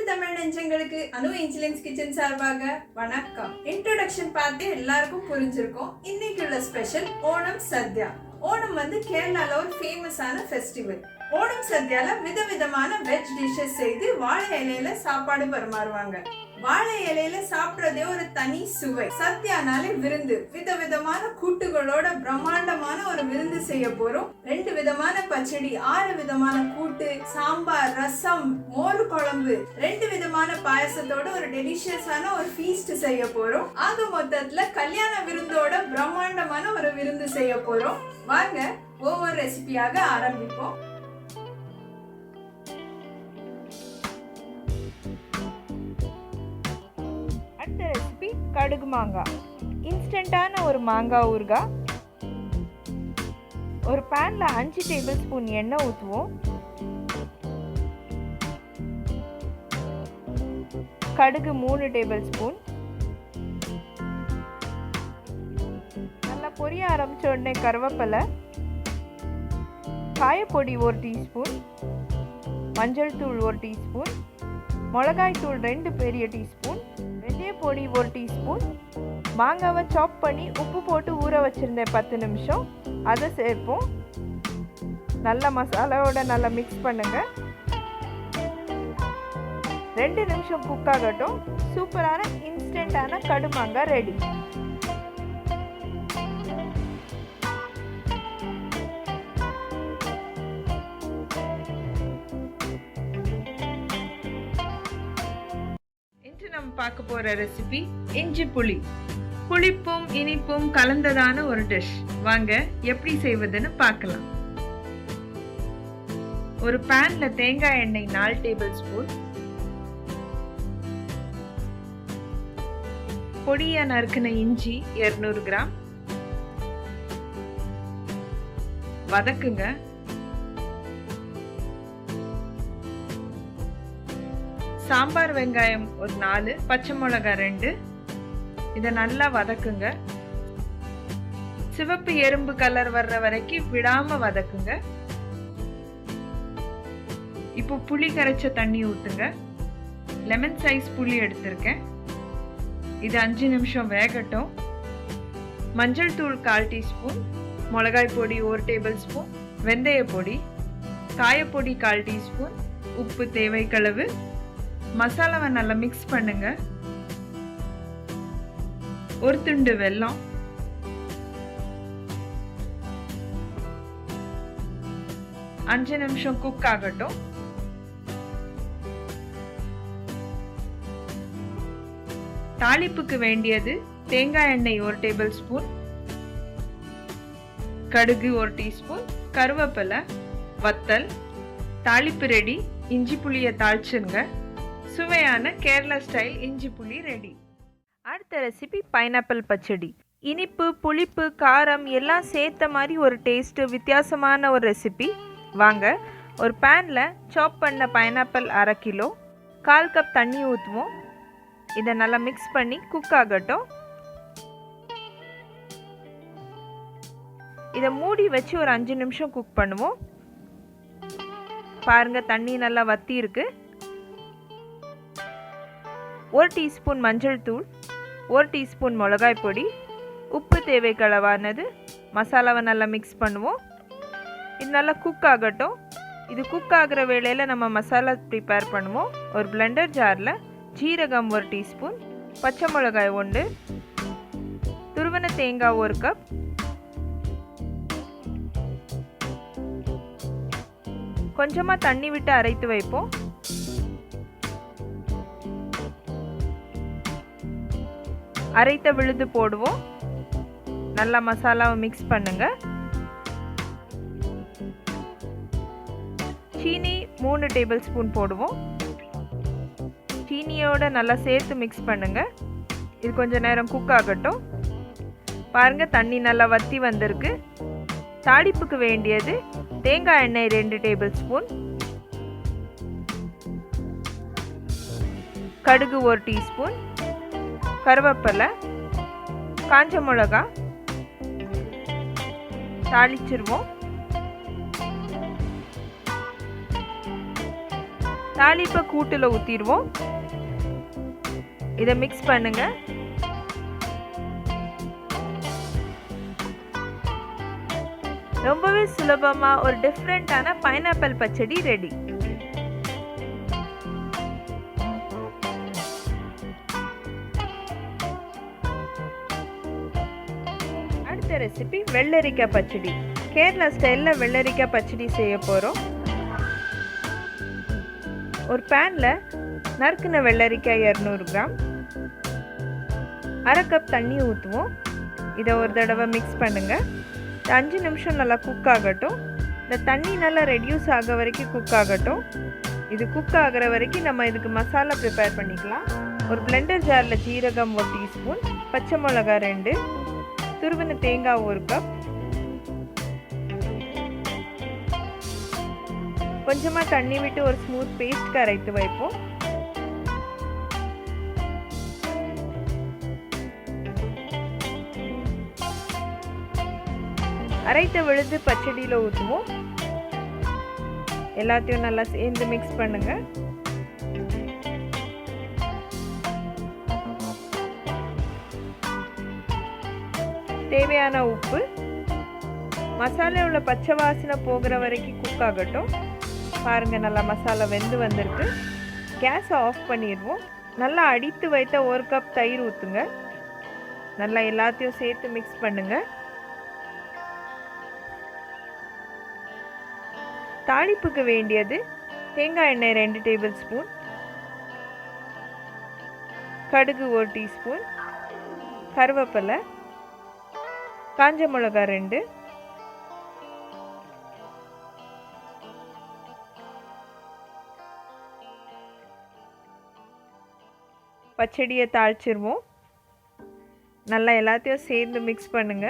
தமிழ் நெஞ்சங்களுக்கு அனு இன்சிலன்ஸ் கிச்சன் சார்பாக வணக்கம். இன்ட்ரோடக்ஷன் பார்த்து எல்லாருக்கும் புரிஞ்சிருக்கும். இன்னைக்கு உள்ள ஸ்பெஷல் ஓணம் சத்யா. ஓணம் கேரளால ஒரு ஃபேமஸான ஃபெஸ்டிவல். ஓணம் சத்யால விதவிதமான வெஜ் டிஷ்ஷஸ் செய்து வாழை இலையில சாப்பாடு பரிமாறுவாங்க. வாழை இலையில சாப்பிடுறதே ஒரு தனி சுவை. சத்யானாலே விருந்து. விதவிதமான கூட்டுகளோட பிரம்மாண்டமான ஒரு விருந்து செய்ய போறோம். 2 விதமான பச்சடி, 6 விதமான கூட்டு, சாம்பார், ரசம், மோர் குழம்பு, 2 விதமான பாயசத்தோட ஒரு டெலிஷியஸான ஒரு ஃபீஸ்ட் செய்ய போறோம். ஆக மொத்தத்துல கல்யாண விருந்தோட பிரம்மாண்டமான ஒரு விருந்து செய்ய போறோம். வாங்க ஒவ்வொரு ரெசிபியாக ஆரம்பிப்போம். ரெசிபி கடுகு மாங்காய். இன்ஸ்டன்டான ஒரு மாங்காய் ஊறுகாய். ஒரு பேன்ல 5 டேபிள் ஸ்பூன் எண்ணெய் ஊற்றுவோம். கடுகு 3 டேபிள் ஸ்பூன். நல்லா பொரிய ஆரம்பிச்ச உடனே கருவேப்பிலை, காயப்பொடி 1 டீஸ்பூன், மஞ்சள் தூள் 1 டீஸ்பூன், மிளகாய் தூள் 2 பெரிய டீஸ்பூன், பொடி 1 டீஸ்பூன், மாங்காவை சாப் பண்ணி உப்பு போட்டு ஊற வச்சிருந்தேன் 10 நிமிஷம். அதை சேர்ப்போம். நல்ல மசாலாவோட நல்லா மிக்ஸ் பண்ணுங்க. 2 நிமிஷம் குக் ஆகட்டும். சூப்பரான இன்ஸ்டன்டான கடு மாங்காய் ரெடி. நம்ம பார்க்க போற ரெசிபி இஞ்சி புளி. புளிப்பும் இனிப்பும் கலந்ததான ஒரு டிஷ். வாங்க எப்படி செய்வதுன்னு பார்க்கலாம். ஒரு பேன்ல தேங்காய் எண்ணெய் 4 டேபிள் ஸ்பூன், பொடியா நறுக்கின இஞ்சி 200 கிராம் வதக்குங்க. சாம்பார் வெங்காயம் ஒரு 4, பச்சை மிளகாய் 2. இதை நல்லா வதக்குங்க. சிவப்பு எறும்பு கலர் வர்ற வரைக்கும் விடாம வதக்குங்க. இப்போ புளி கரைச்ச தண்ணி ஊத்துங்க. லெமன் சைஸ் புளி எடுத்திருக்கேன். இது 5 நிமிஷம் வேகட்டும். மஞ்சள் தூள் 1/4 டீஸ்பூன், மிளகாய் பொடி 1 டேபிள் ஸ்பூன், வெந்தய பொடி, காயப்பொடி 1/4 டீஸ்பூன், உப்பு தேவைக்களவு. மசாலாவை நல்லா மிக்ஸ் பண்ணுங்க. ஒரு துண்டு வெல்லம், அஞ்சு நிமிஷம் குக் ஆகட்டும். தாளிப்புக்கு வேண்டியது தேங்காய் எண்ணெய் 1 டேபிள் ஸ்பூன், கடுகு 1 டீஸ்பூன், கருவேப்பிலை, வத்தல். தாளிப்பு ரெடி. இஞ்சி புளியை தாளிச்சுங்க. சுவையான கேரளா ஸ்டைல் இஞ்சி புளி ரெடி. அடுத்த ரெசிபி பைனாப்பிள் பச்சடி. இனிப்பு, புளிப்பு, காரம் எல்லாம் சேர்த்த மாதிரி ஒரு டேஸ்ட்டு, வித்தியாசமான ஒரு ரெசிபி. வாங்க ஒரு பேனில் சாப் பண்ண பைனாப்பிள் 1/2 கிலோ, 1/4 கப் தண்ணி ஊற்றுவோம். இதை நல்லா மிக்ஸ் பண்ணி குக் ஆகட்டும். இதை மூடி வச்சு ஒரு 5 நிமிஷம் குக் பண்ணுவோம். பாருங்க தண்ணி நல்லா வத்தி இருக்கு. 1 டீஸ்பூன் மஞ்சள் தூள், 1 டீஸ்பூன் மிளகாய் பொடி, உப்பு தேவைக்களவானது. மசாலாவை நல்லா மிக்ஸ் பண்ணுவோம். இது நல்லா குக் ஆகட்டும். இது குக் ஆகிற வேளையில் நம்ம மசாலா ப்ரிப்பேர் பண்ணுவோம். ஒரு பிளெண்டர் ஜாரில் ஜீரகம் 1 டீஸ்பூன், பச்சை மிளகாய் 1, துருவன தேங்காய் 1 கப், கொஞ்சமாக தண்ணி விட்டு அரைத்து வைப்போம். அரைத்த விழுது போடுவோம். நல்லா மசாலாவை மிக்ஸ் பண்ணுங்க. சீனி 3 டேபிள் ஸ்பூன் போடுவோம். சீனியோட நல்லா சேர்த்து மிக்ஸ் பண்ணுங்க. இது கொஞ்ச நேரம் குக் ஆகட்டும். பாருங்க தண்ணி நல்லா வத்தி வந்திருக்கு. தாளிப்புக்கு வேண்டியது தேங்காய் எண்ணெய் 2 டேபிள் ஸ்பூன், கடுகு 1 டீஸ்பூன், கருவேப்பிலை, காஞ்ச மிளகாய் தாளிச்சிருவோம். தாளிப்பை கூட்டில் ஊற்றிடுவோம். இதை மிக்ஸ் பண்ணுங்க. ரொம்பவே சுலபமாக ஒரு டிஃப்ரெண்ட்டான பைனாப்பிள் பச்சடி ரெடி. அடுத்த ரெசிபி வெள்ளரிக்காய் பச்சடி. கேரளா ஸ்டைலில் வெள்ளரிக்காய் பச்சடி செய்ய போகிறோம். ஒரு பேனில் நறுக்கின வெள்ளரிக்காய் 200 கிராம், அரை கப் தண்ணி ஊற்றுவோம். இதை ஒரு தடவை மிக்ஸ் பண்ணுங்கள். 5 நிமிஷம் நல்லா குக் ஆகட்டும். இந்த தண்ணி நல்லா ரெடியூஸ் ஆக வரைக்கும் குக் ஆகட்டும். இது குக் ஆகிற வரைக்கும் நம்ம இதுக்கு மசாலா ப்ரிப்பேர் பண்ணிக்கலாம். ஒரு பிளெண்டர் ஜாரில் ஜீரகம் 1 டீஸ்பூன், பச்சை மிளகாய் 2, துருவின தேங்காய் 1 கப், கொஞ்சமாக தண்ணி விட்டு ஒரு ஸ்மூத் பேஸ்ட் அரைத்து வைப்போம். அரைத்த விழுது பச்சடியில் ஊற்றுவோம். எல்லாத்தையும் நல்லா சேர்ந்து மிக்ஸ் பண்ணுங்க. தேவையான உப்பு. மசாலா உள்ள பச்சை வாசனை போகிற வரைக்கும் குக் ஆகட்டும். பாருங்கள், நல்லா மசாலா வெந்து வந்திருக்கு. கேஸை ஆஃப் பண்ணிடுவோம். நல்லா அடித்து வைத்த 1 கப் தயிர் ஊற்றுங்க. நல்லா எல்லாத்தையும் சேர்த்து மிக்ஸ் பண்ணுங்க. தாளிப்புக்கு வேண்டியது தேங்காய் எண்ணெய் 2 டேபிள் ஸ்பூன், கடுகு 1 டீஸ்பூன், கருவேப்பிலை, காஞ்ச மிளகாய் 2, பச்சடியை தாளிச்சிருவோம். நல்லா எல்லாத்தையும் சேர்ந்து மிக்ஸ் பண்ணுங்க.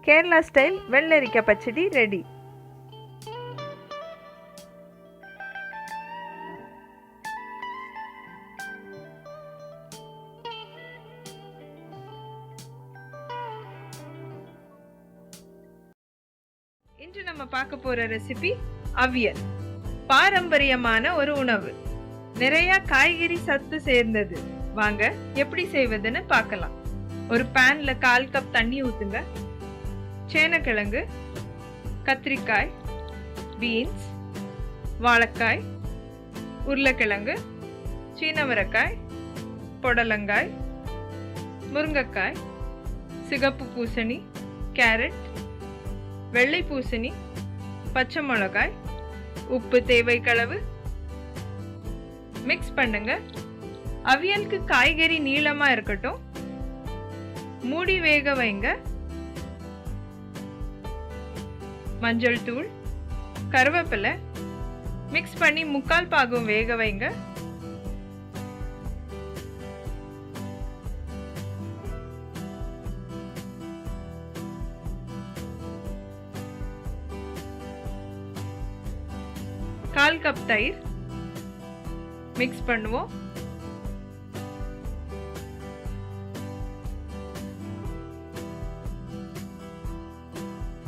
கேரளா ஸ்டைல் வெள்ளரிக்காய் பச்சடி ரெடி. இன்று நம்ம பார்க்க போற ரெசிபி அவியல். பாரம்பரியமான ஒரு உணவு, நிறைய காய்கறி சத்து சேர்ந்தது. வாங்க எப்படி செய்வதுன்னு பார்க்கலாம். ஒரு பேன்ல 1/4 கப் தண்ணி ஊத்துங்க. சேனக்கிழங்கு, கத்திரிக்காய், பீன்ஸ், வாழைக்காய், உருளைக்கிழங்கு, சீனவரக்காய், புடலங்காய், முருங்கைக்காய், சிகப்பு பூசணி, கேரட், வெள்ளை பூசணி, பச்சை மிளகாய், உப்பு தேவைக்களவு. மிக்ஸ் பண்ணுங்க. அவியலுக்கு காய்கறி நீளமா இருக்கட்டும். மூடி வேக வைங்க. மஞ்சள் தூள், கருவேப்பிலை மிக்ஸ் பண்ணி 3/4 பாகம் வேக வைங்க. கால் கப் தயிர் மிக்ஸ் பண்ணுவோம்.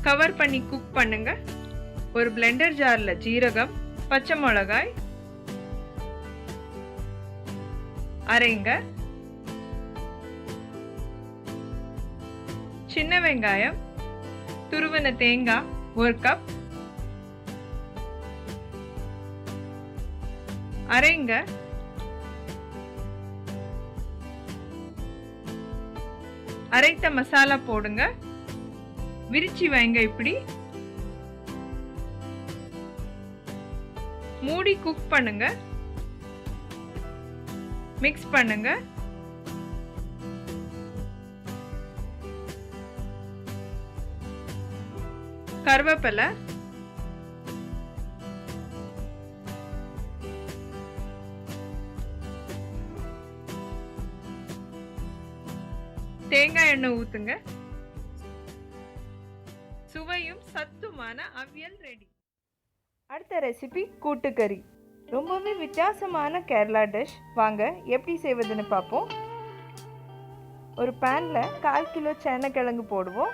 கவர் பண்ணி குக் பண்ணுங்க. ஒரு பிளெண்டர் ஜார்ல ஜீரகம், பச்சை மிளகாய் அரைங்க. சின்ன வெங்காயம், துருவின தேங்காய் 1 கப் அரைங்க. அரைத்த மசாலா போடுங்க. விரிச்சி வைங்க. இப்படி மூடி குக் பண்ணுங்க. மிக்ஸ் பண்ணுங்க. கருவேப்பிலை, தேங்காய் எண்ணெய் ஊத்துங்க. சுவையும் சத்துமான அவியல் ரெடி. அடுத்த ரெசிபி கூட்டுக்கறி. ரொம்பவே வித்தியாசமான கேரளா டிஷ். வாங்க எப்படி செய்வதுன்னு பார்ப்போம். ஒரு பேனில் 1/4 கிலோ சேனக்கிழங்கு போடுவோம்.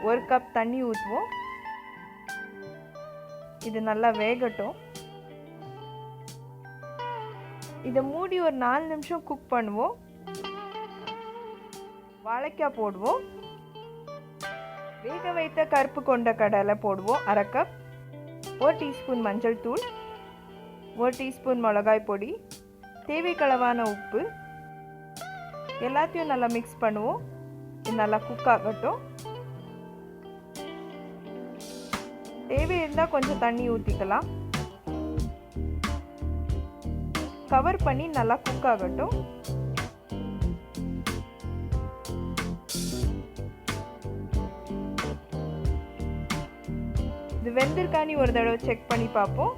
1 கப் தண்ணி ஊற்றுவோம். இது நல்லா வேகட்டும். இதை மூடி ஒரு 4 நிமிஷம் குக் பண்ணுவோம். வாழைக்காய் போடுவோம். வேக வைத்த கருப்பு கொண்ட கடலை போடுவோம் 1/2 கப். 1 டீஸ்பூன் மஞ்சள் தூள், 1 டீஸ்பூன் மிளகாய் பொடி, தேவைக்களவான உப்பு. எல்லாத்தையும் நல்லா மிக்ஸ் பண்ணுவோம். இது நல்லா குக் ஆகட்டும். தேவை இருந்தால் கொஞ்சம் தண்ணி ஊற்றிக்கலாம். கவர் பண்ணி நல்லா குக் ஆகட்டும். இது வெந்திருக்கானி ஒரு தடவை செக் பண்ணி பார்ப்போம்.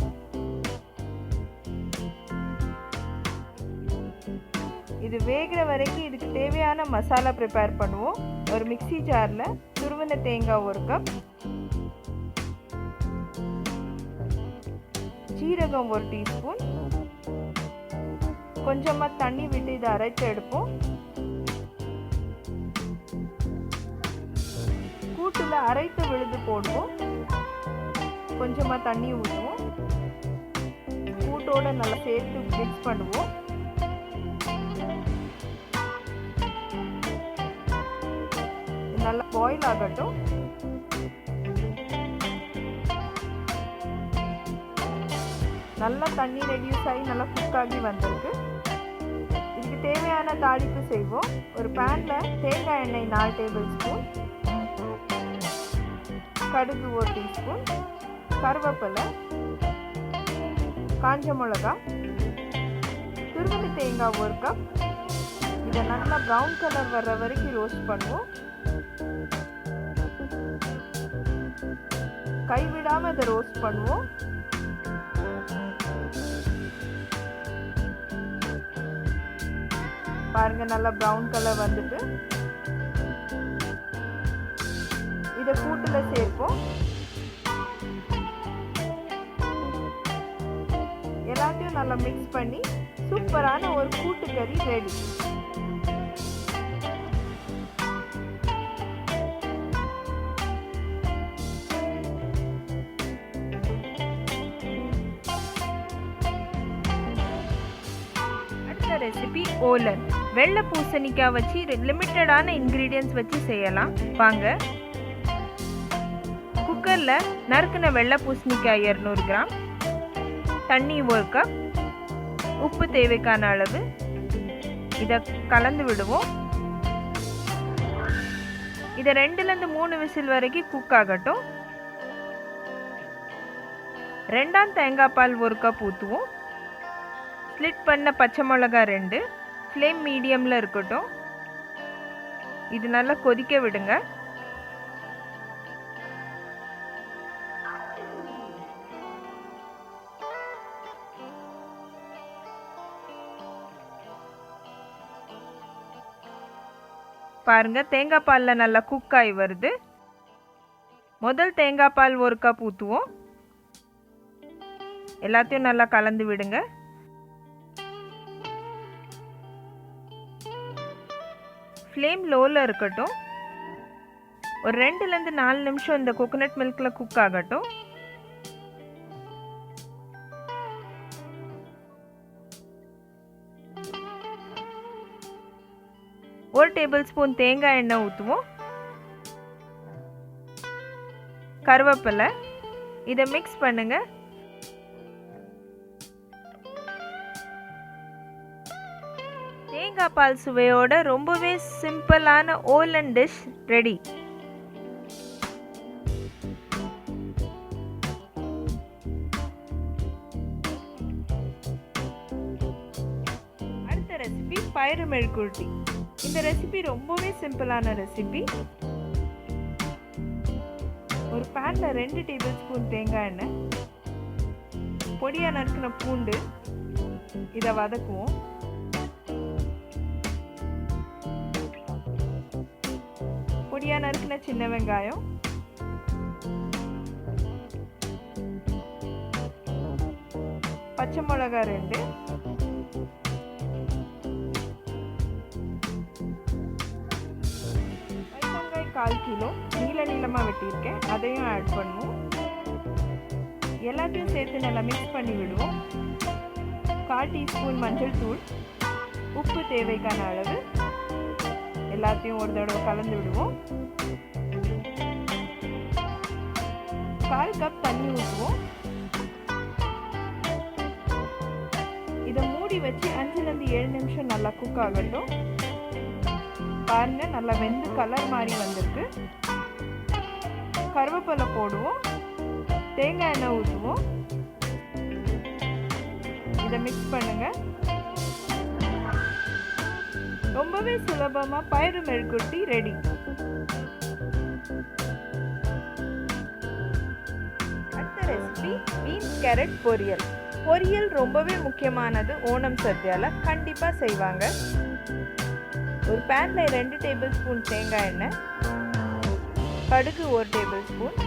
இது வேகிற வரைக்கும் இதுக்கு தேவையான மசாலா ப்ரிப்பேர் பண்ணுவோம். ஒரு மிக்ஸி ஜாரில் துருவின தேங்காய் 1 கப், ஜீரகம் 1 டீஸ்பூன், கொஞ்சமாக தண்ணி விட்டு இதை அரைத்து எடுப்போம். கூட்டில் அரைத்த விழுது போடுவோம். கொஞ்சமாக தண்ணி ஊற்றுவோம். கூட்டோட நல்லா சேர்த்து மிக்ஸ் பண்ணுவோம். நல்லா பாயில் ஆகட்டும். நல்லா தண்ணி ரெடியூஸ் ஆகி நல்லா குக் ஆகி வந்திருக்கு. இதுக்கு தேவையான தாளிப்பு செய்வோம். ஒரு பேனில் தேங்காய் எண்ணெய் 4 டேபிள் ஸ்பூன், கடுகு 1 டீஸ்பூன், கருவேப்பிலை, காஞ்ச மிளகாய், துருவின தேங்காய் 1 கப். இதை நல்லா ப்ரௌன் கலர் வர்ற வரைக்கும் ரோஸ்ட் பண்ணுவோம். கைவிடாமல் இதை ரோஸ்ட் பண்ணுவோம். பாருங்க, நல்லா ப்ரௌன் கலர் வந்துட்டு இதை கூட்டில் சேர்ப்போம். எல்லாத்தையும் நல்லா மிக்ஸ் பண்ணி சூப்பரான ஒரு கூட்டுக்கறி ரெடி. அடுத்த ரெசிபி ஓலன். வெள்ளை பூசணிக்காய் வச்சு லிமிட்டடான இன்க்ரீடியன்ட்ஸ் வச்சு செய்யலாம். வாங்க. குக்கரில் நறுக்கின வெள்ளை பூசணிக்காய் 200 கிராம், தண்ணி 1 கப், உப்பு தேவைக்கான அளவு. இதை கலந்து விடுவோம். இதை 2லேருந்து 3 விசில் வரைக்கும் குக் ஆகட்டும். 2ஆம் தேங்காய் பால் 1 கப் ஊற்றுவோம். ஸ்லிட் பண்ண பச்சை மிளகாய் 2, ஃப்ளேம் மீடியமில் இருக்கட்டும். இது நல்லா கொதிக்க விடுங்க. பாருங்க, தேங்காய் பாலில் நல்லா குக் ஆகி வருது. முதல் தேங்காய் பால் 1 கப் ஊற்றுவோம். எல்லாத்தையும் நல்லா கலந்து விடுங்க. ஃப்ளேம் லோவில் இருக்கட்டும். ஒரு 2லேருந்து 4 நிமிஷம் இந்த கோகோனட் மில்கில் குக் ஆகட்டும். ஒரு டேபிள் ஸ்பூன் தேங்காய் எண்ணெய் ஊற்றுவோம். கருவேப்பிலை. இதை மிக்ஸ் பண்ணுங்க. தேங்காய் பால் சுவையோட ரொம்பவே சிம்பிளான ஓலன் டிஷ் ரெடி. அடுத்த ரெசிபி பயிறு மெழுகுருட்டி. இந்த ரெசிபி ரொம்பவே சிம்பிளான ரெசிபி. ஒரு பேன்ல 2 டேபிள் ஸ்பூன் தேங்காய் எண்ணெய், பொடியா நறுக்கின பூண்டு, இதை வதக்குவோம். பொடியா நறுக்கின சின்ன வெங்காயம், பச்சை மிளகாய் 2, வெங்காயம் 1/4 கிலோ நீளமாக வெட்டியிருக்கேன், அதையும் ஆட் பண்ணுவோம். எல்லாத்தையும் சேர்த்து நல்லா மிக்ஸ் பண்ணி விடுவோம். 1/4 டீஸ்பூன் மஞ்சள் தூள், உப்பு தேவைக்கான அளவு. எல்லாத்தையும் ஒரு தடவை கலந்து விடுவோம். 1/4 கப் தண்ணி ஊற்றுவோம். இதை மூடி வச்சு 5லேருந்து 7 நிமிஷம் நல்லா குக் ஆகட்டும். பாருங்க, நல்லா வெந்து கலர் மாதிரி வந்திருக்கு. கருவேப்பிலை போடுவோம். தேங்காய் எண்ணெய் ஊற்றுவோம். இதை மிக்ஸ் பண்ணுங்க. ரொம்பவே சுலபமா பயிறு மெழுகுவர்த்தி ரெடி. அடுத்த ரெசிபி பீன்ஸ் கேரட் பொரியல். பொரியல் ரொம்பவே முக்கியமானது. ஓணம் சத்யால கண்டிப்பா செய்வாங்க. ஒரு பேன்ல 2 டேபிள் ஸ்பூன் தேங்காய் எண்ணெய், கடுகு 1 டேபிள் ஸ்பூன்,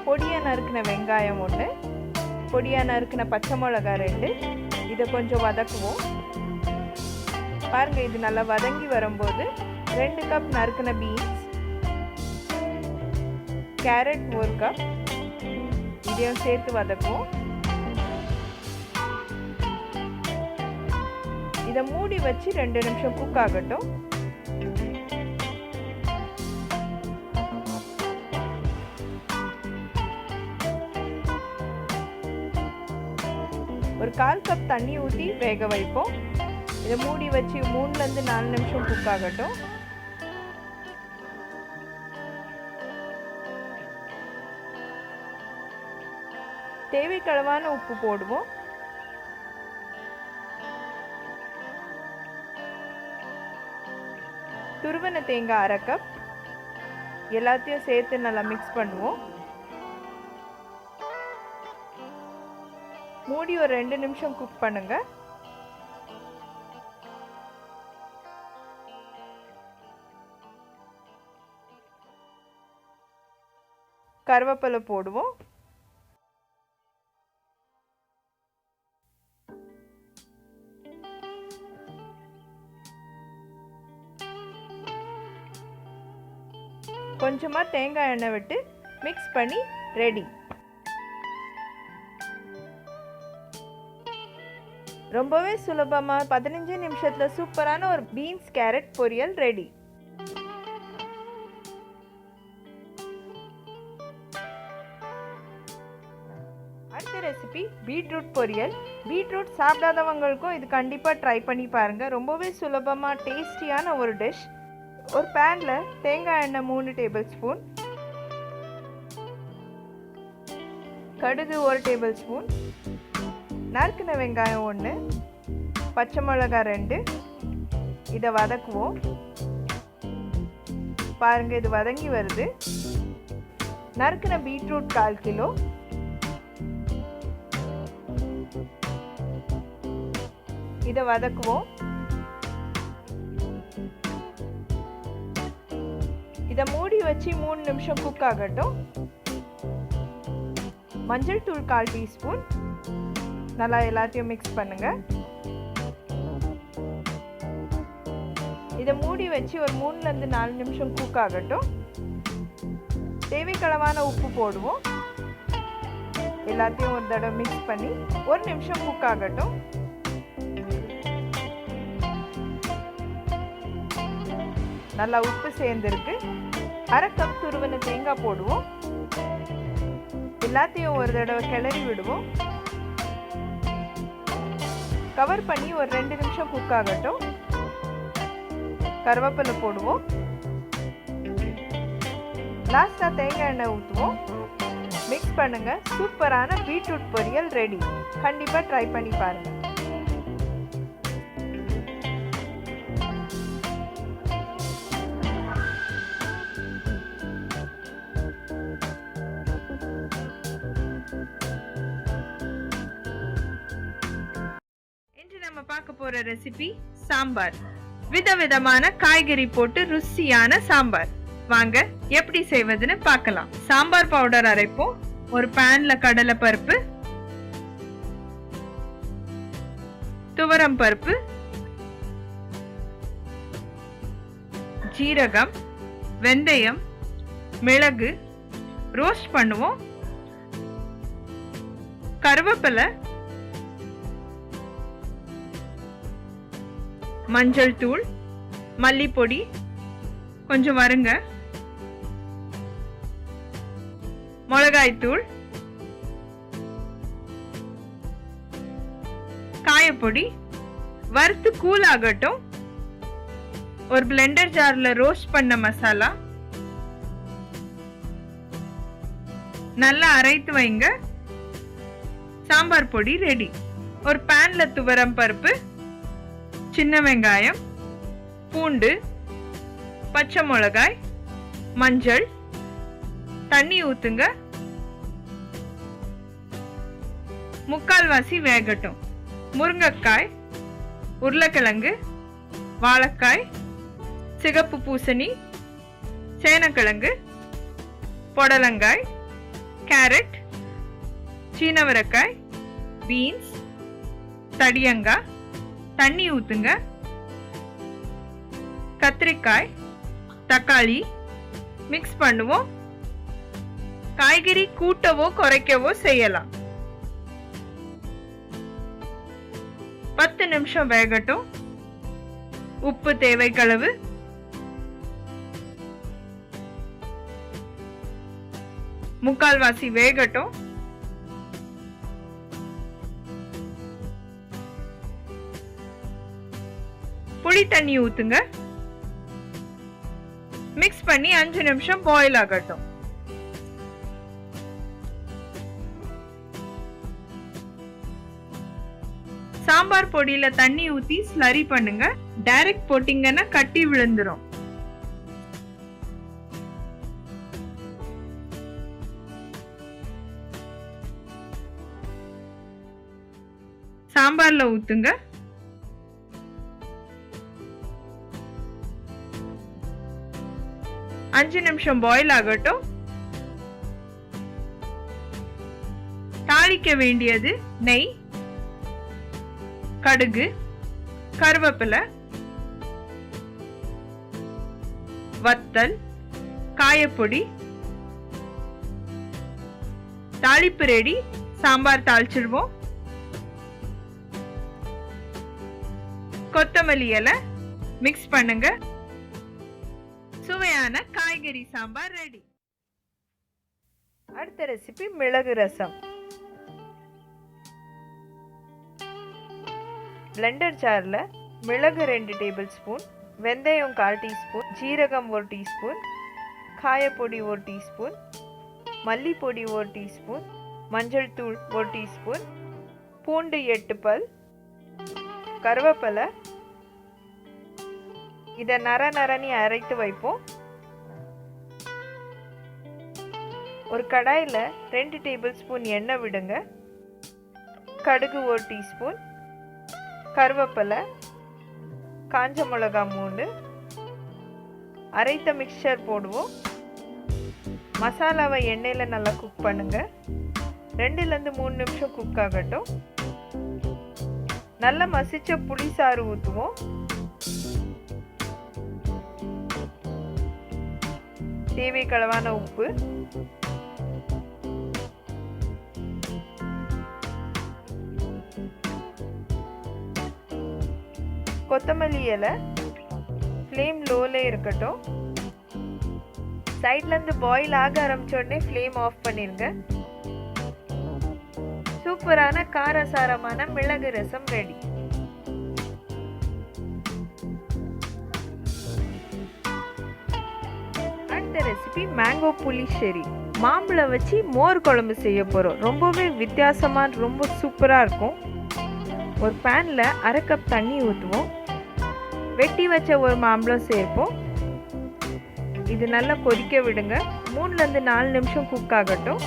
பொடியா நறுக்கின வெங்காயம் 1, பொடியா நறுக்கின பச்சை மிளகாய் 2. இதை கொஞ்சம் வதக்குவோம். பாருங்க, இது நல்லா வதங்கி வரும்போது 2 கப் நறுக்கின பீன்ஸ், கேரட் 1 கப், இதையும் சேர்த்து வதக்குவோம். இதை மூடி வச்சு 2 நிமிஷம் குக் ஆகட்டும். ஒரு 1/4 கப் தண்ணி ஊற்றி வேக வைப்போம். இதை மூடி வச்சு 3லேருந்து 4 நிமிஷம் குக் ஆகட்டும். தேவைக்களவான உப்பு போடுவோம். துருவன தேங்காய் 1/2 கப். எல்லாத்தையும் சேர்த்து நல்லா மிக்ஸ் பண்ணுவோம். மூடி ஒரு 2 நிமிஷம் குக் பண்ணுங்க. கருவேப்பிலை போடுவோம். கொஞ்சமா தேங்காய் எண்ணெய் விட்டு மிக்ஸ் பண்ணி ரெடி. ரொம்பவே சுலபமா 15 நிமிஷத்துல சூப்பரான ஒரு பீன்ஸ் கேரட் பொரியல் ரெடி. அடுத்த ரெசிபி பீட்ரூட் பொரியல். பீட்ரூட் சாப்பிடாதவங்களுக்கும் இது கண்டிப்பா ட்ரை பண்ணி பாருங்க. ரொம்பவே சுலபமா டேஸ்டியான ஒரு டிஷ். ஒரு பேன்ல தேங்காய் எண்ணெய் 3 டேபிள் ஸ்பூன், கடுகு 1 டேபிள் ஸ்பூன், நறுக்கின வெங்காயம் 1, பச்சை மிளகாய் 2. இதை வதக்குவோம். பாருங்க, இது வதங்கி வருது. நறுக்கின பீட்ரூட் 1/4 கிலோ, இதை வதக்குவோம். இதை மூடி வச்சு 3 நிமிஷம் குக் ஆகட்டும். மஞ்சள் தூள் 1/4 டீஸ்பூன். நல்லா எல்லாத்தையும் மிக்ஸ் பண்ணுங்க. இதை மூடி வச்சு ஒரு 3லேருந்து 4 நிமிஷம் குக் ஆகட்டும். தேவைக்களவான உப்பு போடுவோம். எல்லாத்தையும் ஒரு தடவை மிக்ஸ் பண்ணி 1 நிமிஷம் குக் ஆகட்டும். நல்லா உப்பு சேர்ந்துருக்கு. 1/2 கப் துருவன தேங்காய் போடுவோம். எல்லாத்தையும் ஒரு தடவை கிளறி விடுவோம். கவர் பண்ணி ஒரு 2 நிமிஷம் குக் ஆகட்டும். கருவேப்பிலை போடுவோம். லாஸ்டா தேங்காய் எண்ணெய் ஊற்றுவோம். மிக்ஸ் பண்ணுங்க. சூப்பரான பீட்ரூட் பொரியல் ரெடி. கண்டிப்பா ட்ரை பண்ணி பாருங்க. நம்ம பார்க்க போற ரெசிபி சாம்பார். விதவிதமான காய்கறி போட்டு ருசியான சாம்பார். வாங்க எப்படி செய்வதுன்னு பார்க்கலாம். சாம்பார் பவுடர் அரைப்போம். ஒரு பேன்ல கடலை பருப்பு, துவரம் பருப்பு, ஜீரகம், வெந்தயம், மிளகு ரோஸ்ட் பண்ணுவோம். கருவேப்பிலை, மஞ்சள் தூள், மல்லிப்பொடி கொஞ்சம் வறுங்க, மிளகாய்த்தூள், காயப்பொடி வறுத்து கூல் ஆகட்டும். ஒரு பிளெண்டர் ஜார்ல ரோஸ்ட் பண்ண மசாலா நல்லா அரைத்து வைங்க. சாம்பார் பொடி ரெடி. ஒரு பேன்ல துவரம் பருப்பு, சின்ன வெங்காயம், பூண்டு, பச்சை மிளகாய், மஞ்சள், தண்ணி ஊத்துங்க. முக்கால்வாசி வேகட்டும். முருங்கைக்காய், உருளைக்கிழங்கு, வாழைக்காய், சிகப்பு பூசணி, சேனக்கிழங்கு, புடலங்காய், கேரட், சீனவரக்காய், பீன்ஸ், தடியங்காய், தண்ணி ஊத்துங்க. கத்திரிக்காய், தக்காளி மிக்ஸ் பண்ணுவோம். காய்கறி கூட்டவோ குறைக்கவோ செய்யலாம். 10 நிமிஷம் வேகட்டும். உப்பு தேவைக்களவு. முக்கால்வாசி வேகட்டும். புளி தண்ணி ஊத்துங்க. மிக்ஸ் பண்ணி 5 நிமிஷம் பாயில் ஆகட்டும். சாம்பார் பொடியில தண்ணி ஊத்தி ஸ்லரி பண்ணுங்க. டைரக்ட் போட்டிங்கன்னா கட்டி விழுந்துரும். சாம்பார்ல ஊத்துங்க. அஞ்சு நிமிஷம் பாயில் ஆகட்டும். தாளிக்க வேண்டியது நெய், கடுகு, கருவேப்பிலை, வத்தல், காயப்பொடி. தாளிப்பு ரெடி. சாம்பார் தாளிச்சிடுவோம். கொத்தமல்லி இலை மிக்ஸ் பண்ணுங்க. சுவையான காய்கறி சாம்பார் ரெடி. அடுத்த ரெசிபி மிளகு ரசம். பிளெண்டர் ஜார்ல மிளகு 2 டேபிள் ஸ்பூன், வெந்தயம் 1/4 டீஸ்பூன், ஜீரகம் 1 டீஸ்பூன், காயப்பொடி 1 டீஸ்பூன், மல்லிப்பொடி 1 டீஸ்பூன், மஞ்சள் தூள் 1 டீஸ்பூன், பூண்டு 8 பல், கருவேப்பிலை. இதை நரநி அரைத்து வைப்போம். ஒரு கடாயில் 2 டேபிள் ஸ்பூன் எண்ணெய் விடுங்க. கடுகு 1 டீஸ்பூன், கருவேப்பிலை, காஞ்ச மிளகா 3, அரைத்த மிக்சர் போடுவோம். மசாலாவை எண்ணெயில் நல்லா குக் பண்ணுங்க. 2லேருந்து 3 நிமிஷம் குக் ஆகட்டும். நல்லா மசிச்ச புளி சாறு ஊற்றுவோம். தேவைக்களவான உப்பு, கொத்தமல்லி இலை. ஃப்ளேம் லோலே இருக்கட்டும். சைட்லேருந்து பாயில் ஆக ஆரம்பிச்ச உடனே ஃப்ளேம் ஆஃப் பண்ணிருங்க. சூப்பரான காரசாரமான மிளகு ரசம் ரெடி. அடுத்த ரெசிபி மேங்கோ புளிச்சேரி. மாம்பழம் வச்சு மோர் குழம்பு செய்ய போகிறோம். ரொம்பவே வித்தியாசமாக ரொம்ப சூப்பராக இருக்கும். ஒரு பேனில் 1/2 கப் தண்ணி ஊற்றுவோம். வெட்டி வச்ச ஒரு மாம்பழம் சேர்ப்போம். இது நல்லா கொதிக்க விடுங்க. 3லேருந்து 4 நிமிஷம் குக் ஆகட்டும்.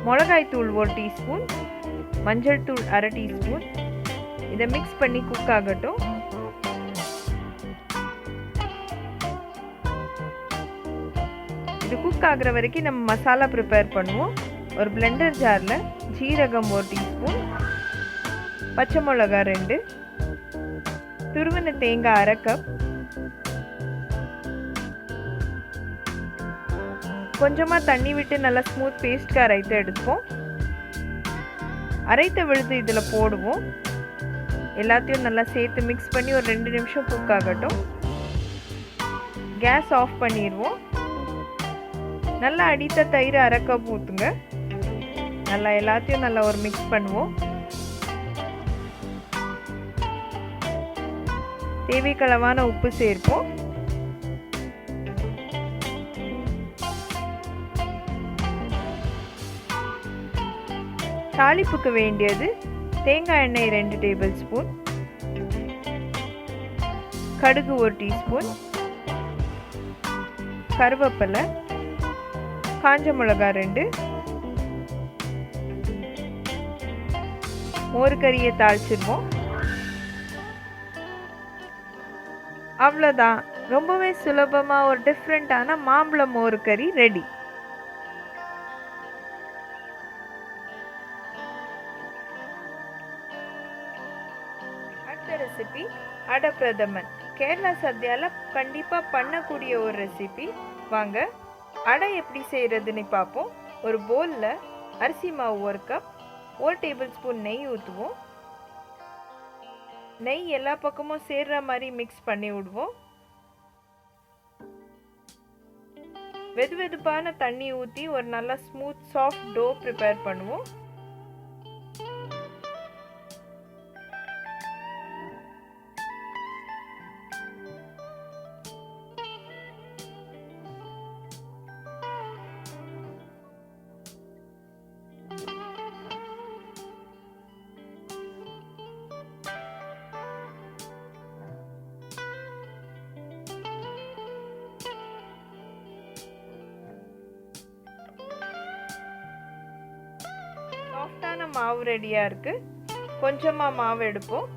மிளகாய் தூள் 1 டீஸ்பூன், மஞ்சள் தூள் 1/2 டீஸ்பூன். இதை மிக்ஸ் பண்ணி குக் ஆகட்டும். இது குக் ஆகுற வரைக்கும் நம்ம மசாலா ப்ரிப்பேர் பண்ணுவோம். ஒரு பிளெண்டர் ஜாரில் ஜீரகம் 1 டீஸ்பூன், பச்சை மிளகா 2, துருவின தேங்காய் 1/2 கப், கொஞ்சமாக தண்ணி விட்டு நல்லா ஸ்மூத் பேஸ்ட்க்கு அரைத்து எடுப்போம். அரைத்த விழுது இதில் போடுவோம். எல்லாத்தையும் நல்லா சேர்த்து மிக்ஸ் பண்ணி ஒரு 2 நிமிஷம் குக் ஆகட்டும். கேஸ் ஆஃப் பண்ணிடுவோம். நல்லா அடித்த தயிர் 1/2 கப் ஊற்றுங்க. நல்லா எல்லாத்தையும் நல்லா ஒரு மிக்ஸ் பண்ணுவோம். தேவைக்களவான உப்பு சேர்ப்போம். தாளிப்புக்கு வேண்டியது தேங்காய் எண்ணெய் 2 டேபிள் ஸ்பூன், கடுகு 1 டீஸ்பூன், கருவேப்பிலை, காஞ்ச மிளகாய் 2, மோர் கறியை தாளிச்சிருவோம். அவ்வளோதான், ரொம்பவே சுலபமாக ஒரு டிஃப்ரெண்ட்டான மாம்பழ மோர் கறி ரெடி. அடுத்த ரெசிபி அடை பிரதமன். கேரளா சத்யாவில் கண்டிப்பாக பண்ணக்கூடிய ஒரு ரெசிபி. வாங்க அடை எப்படி செய்கிறதுன்னு பார்ப்போம். ஒரு பவுலில் அரிசி மாவு 1 கப், 1 டேபிள் ஸ்பூன் நெய் ஊற்றுவோம். நெய் எல்லா பக்கமும் சேர்ற மாதிரி மிக்ஸ் பண்ணி விடுவோம். வெதுவெதுப்பான தண்ணி ஊற்றி ஒரு நல்ல ஸ்மூத் சாஃப்ட் டோ ப்ரிப்பேர் பண்ணுவோம். சாஃப்டான மாவு ரெடியா இருக்கு. கொஞ்சமா மாவு எடுப்போம்.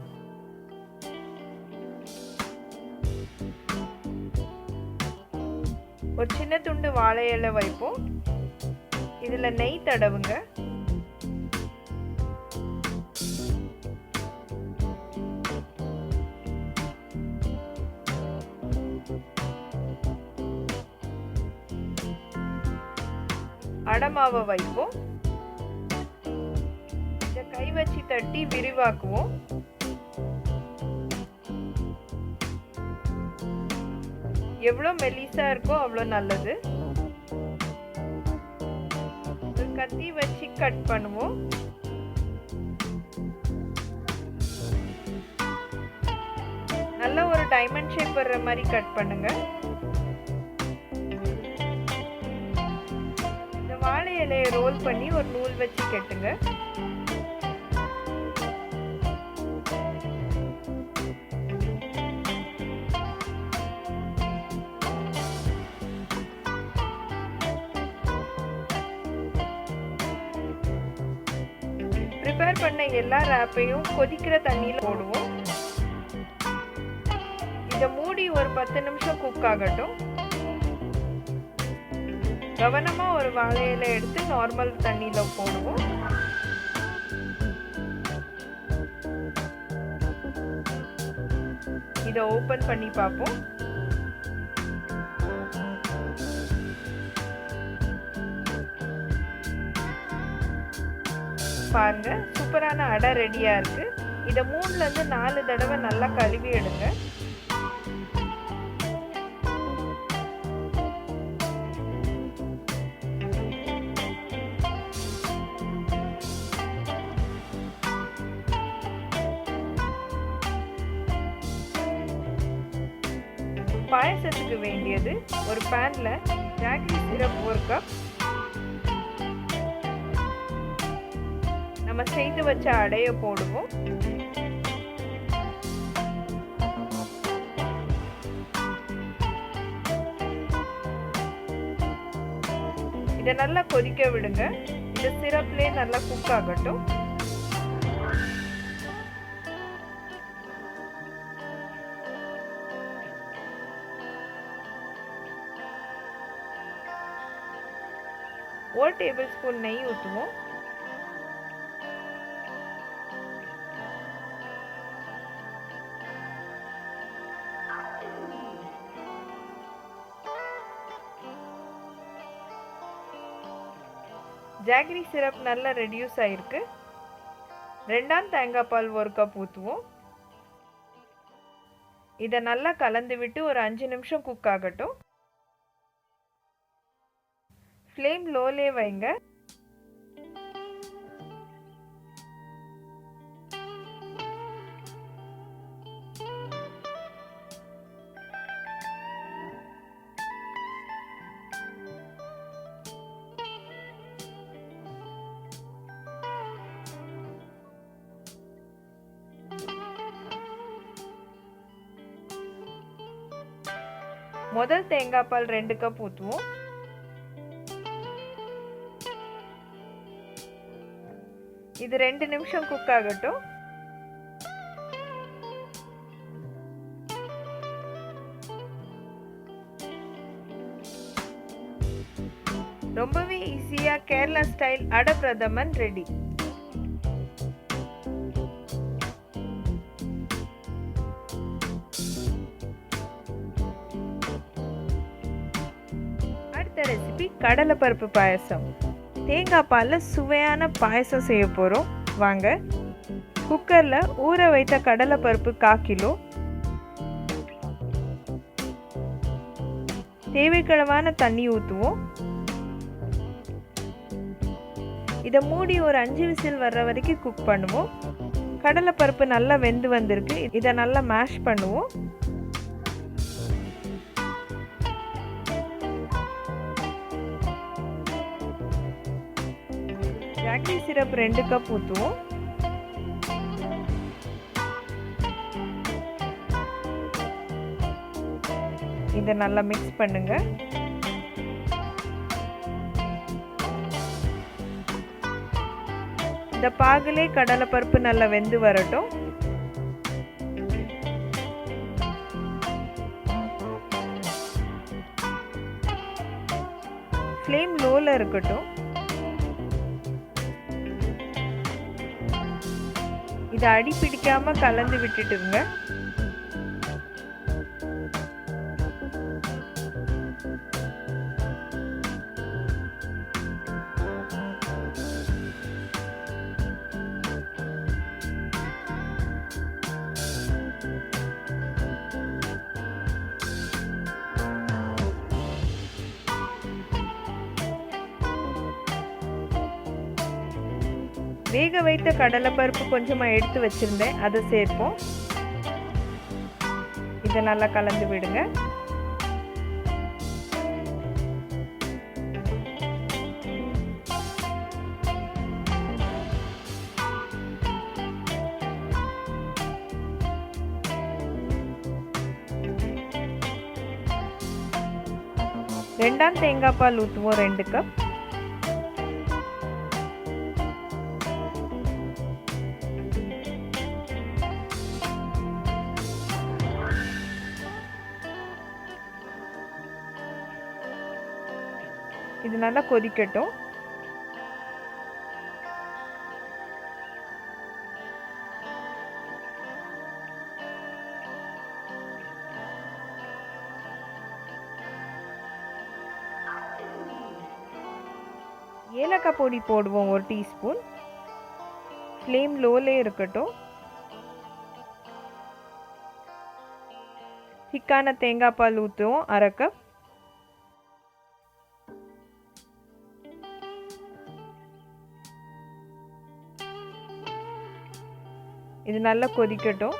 ஒரு சின்ன துண்டு வாழை இலை வைப்போம். இதுல நெய் தடவுங்க. அடை மாவை வைப்போம். கை வச்சு தட்டி விரிவாக்குவோம். எவ்வளவு மெலிசா இருக்கோ அவ்வளோ நல்லது. ஒரு கத்தி வச்சு கட் பண்ணுவோம். நல்ல ஒரு டைமண்ட் ஷேப் வர்ற மாதிரி கட் பண்ணுங்க. இந்த வாழை இலையை ரோல் பண்ணி ஒரு நூல் வச்சு கட்டுங்க. ப்ரிப்பேர் பண்ண எல்லா ரேப்பையும் கொதிக்கிற தண்ணியில் போடுவோம். இதை மூடி ஒரு 10 நிமிஷம் குக் ஆகட்டும். கவனமா ஒரு வாழை இலை எடுத்து நார்மல் தண்ணியில போடுவோம். இதை ஓபன் பண்ணி பார்ப்போம். பாருங்க, சூப்பரான அடை ரெடியா இருக்கு. இதை 3ல இருந்து 4 தடவை நல்லா கழுவி எடுங்க. பாயசத்துக்கு வேண்டியது ஒரு பேன்ல ஜாகரி சிரப் 1 கப், நம்ம செய்து வச்ச அடைய போடுவோம். இதை நல்லா கொதிக்க விடுங்க. இந்த சிரப்லயே நல்லா குக் ஆகட்டும். ஒரு டேபிள் ஸ்பூன் நெய் ஊற்றுவோம். ஜாகரி சிரப் நல்லா ரெடியூஸ் ஆயிருக்கு. 2ஆம் தேங்காய் பால் 1 கப் ஊற்றுவோம். இதை நல்லா கலந்து விட்டு ஒரு 5 நிமிஷம் குக் ஆகட்டும். ஃப்ளேம் லோலே வைங்க. முதல் தேங்காய் பால் 2 கப் ஊற்றுவோம். இது 2 நிமிஷம் குக் ஆகட்டும். ரொம்பவே ஈஸியா கேரளா ஸ்டைல் அடை பிரதமன் ரெடி. ரெசிபி கடலைப்பருப்பு பாயசம். தேங்காய் பாலில் சுவையான பாயசம் செய்ய போகிறோம். வாங்க. குக்கரில் ஊற வைத்த கடலைப்பருப்பு 1/4 கிலோ, தேவைக்களவான தண்ணி ஊற்றுவோம். இதை மூடி ஒரு 5 விசில் வர்ற வரைக்கும் குக் பண்ணுவோம். கடலைப்பருப்பு நல்லா வெந்து வந்திருக்கு. இதை நல்லா மேஷ் பண்ணுவோம். ஜாக்கரி சிரப் 2 கப் ஊற்றுவோம். இதை நல்லா மிக்ஸ் பண்ணுங்க. இந்த பாகிலே கடலைப்பருப்பு நல்லா வெந்து வரட்டும். ஃப்ளேம் லோல இருக்கட்டும். இதை அடி பிடிக்காம கலந்து விட்டுட்டுங்க. வேக வைத்த கடலைப்பருப்பு கொஞ்சமாக எடுத்து வச்சிருந்தேன், அதை சேர்ப்போம். இதை நல்லா கலந்து விடுங்க. ரெண்டாம் தேங்காய் பால் ஊற்றுவோம் 2 கப். இது நல்லா கொதிக்கட்டும். ஏலக்காய் பொடி போடுவோம் 1 டீஸ்பூன். ஃப்ளேம் லோலே இருக்கட்டும். திக்கான தேங்காய் பால் ஊற்றுவோம் 1/2 கப். இது நல்லா கொதிக்கட்டும்.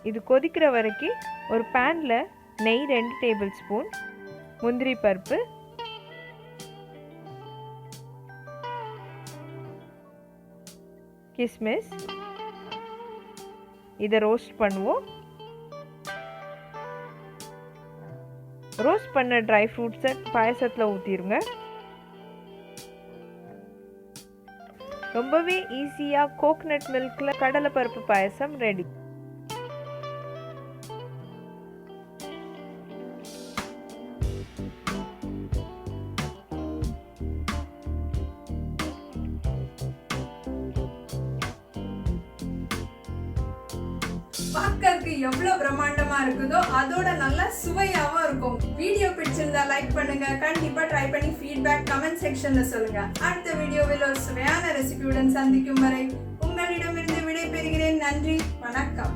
இது கொதிக்கிற வரைக்கும் ஒரு பேனில் நெய் 2 டேபிள் ஸ்பூன், முந்திரி பருப்பு, கிஸ்மிஸ், இதை ரோஸ்ட் பண்ணுவோம். ரோஸ்ட் பண்ண ட்ரை ஃப்ரூட்ஸை பாயசத்தில் ஊற்றிடுங்க. ரொம்பவே ஈஸியாக கோகனட் மில்கில் கடலைப்பருப்பு பாயசம் ரெடி. பார்க்கறதுக்கு எவ்வளவு பிரம்மாண்டமா இருக்குதோ அதோட நல்லா சுவையாவும் இருக்கும். வீடியோ பிடிச்சிருந்தா லைக் பண்ணுங்க. கண்டிப்பா ட்ரை பண்ணி ஃபீட்பேக் கமெண்ட் செக்ஷன்ல சொல்லுங்க. அடுத்த வீடியோவில் ஒரு சுவையான ரெசிபியுடன் சந்திக்கும் வரை உங்களிடமிருந்து விடை பெறுகிறேன். நன்றி, வணக்கம்.